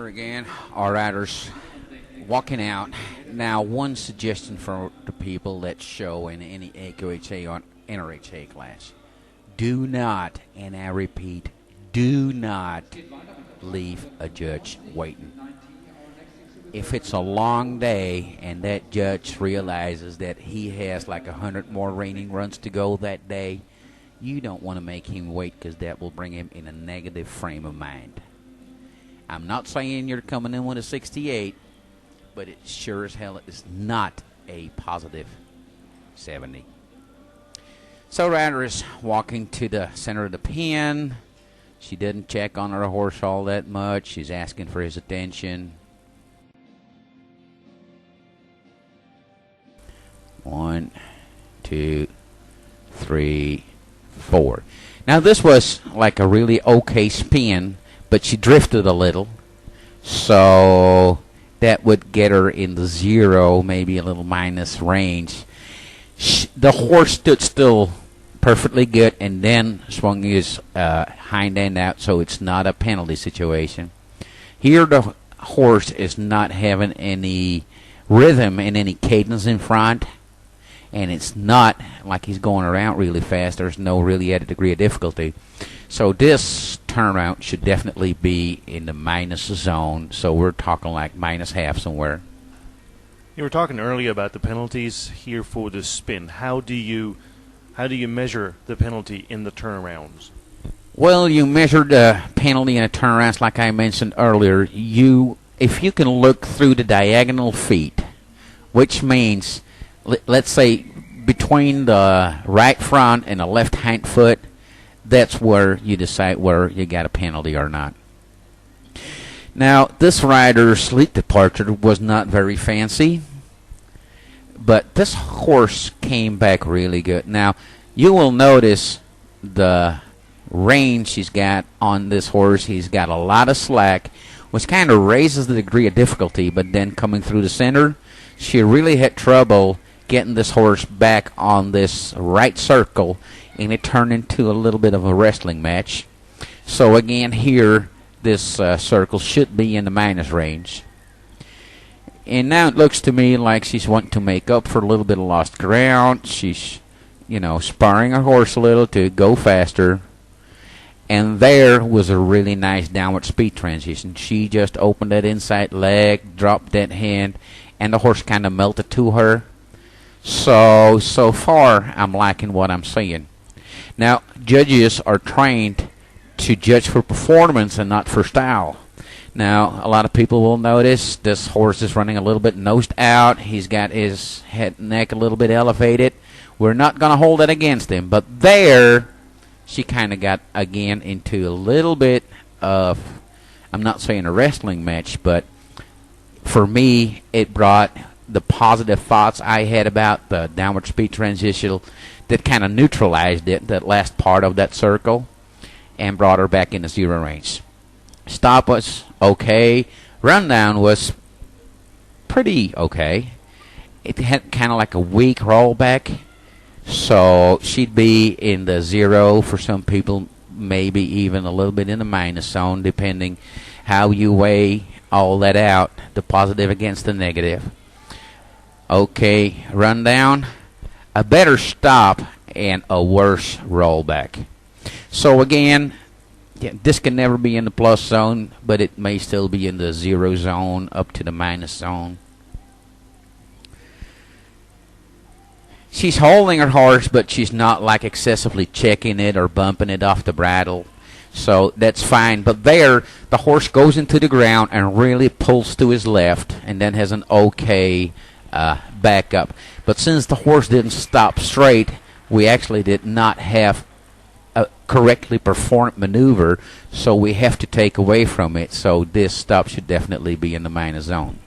here again. Our riders walking out. Now, one suggestion for the people that show in any AQHA or NRHA class. Do not, and I repeat, do not leave a judge waiting. If it's a long day and that judge realizes that he has like 100 more Reining runs to go that day, you don't want to make him wait because that will bring him in a negative frame of mind. I'm not saying you're coming in with a 68, but it sure as hell is not a positive 70. So Ryder is walking to the center of the pen. She didn't check on her horse all that much. She's asking for his attention. 1, 2, 3, 4. Now this was like a really okay spin, but she drifted a little, so that would get her in the 0, maybe a little minus range. The horse stood still perfectly good and then swung his hind end out, so it's not a penalty situation. Here the horse is not having any rhythm and any cadence in front, and it's not like he's going around really fast. There's no really added degree of difficulty. So this turnaround should definitely be in the minus zone, so we're talking like minus half somewhere. You were talking earlier about the penalties here for the spin. How do you measure the penalty in the turnarounds? Well, you measure the penalty in the turnarounds like I mentioned earlier. If you can look through the diagonal feet, which means, let's say, between the right front and the left hind foot, that's where you decide whether you got a penalty or not. Now, this rider's lead departure was not very fancy, but this horse came back really good. Now, you will notice the range he's got on this horse. He's got a lot of slack, which kind of raises the degree of difficulty, but then coming through the center, she really had trouble getting this horse back on this right circle, and it turned into a little bit of a wrestling match. So again, here, this circle should be in the minus range. And now it looks to me like she's wanting to make up for a little bit of lost ground. She's, sparring her horse a little to go faster. And there was a really nice downward speed transition. She just opened that inside leg, dropped that hand, and the horse kind of melted to her. So far, I'm liking what I'm seeing. Now, judges are trained to judge for performance and not for style. Now, a lot of people will notice this horse is running a little bit nosed out. He's got his head and neck a little bit elevated. We're not going to hold that against him. But there, she kind of got, again, into a little bit of, I'm not saying a wrestling match, but for me, it brought the positive thoughts I had about the downward speed transition that kind of neutralized it, that last part of that circle, and brought her back into 0 range. Stop was okay. Rundown was pretty okay. It had kind of like a weak rollback, so she'd be in the 0 for some people, maybe even a little bit in the minus zone, depending how you weigh all that out, the positive against the negative. Okay, rundown, a better stop, and a worse rollback. So again, this can never be in the plus zone, but it may still be in the 0 zone up to the minus zone. She's holding her horse, but she's not like excessively checking it or bumping it off the bridle. So that's fine. But there, the horse goes into the ground and really pulls to his left and then has an okay back up. But since the horse didn't stop straight, we actually did not have a correctly performed maneuver, so we have to take away from it. So this stop should definitely be in the minus zone.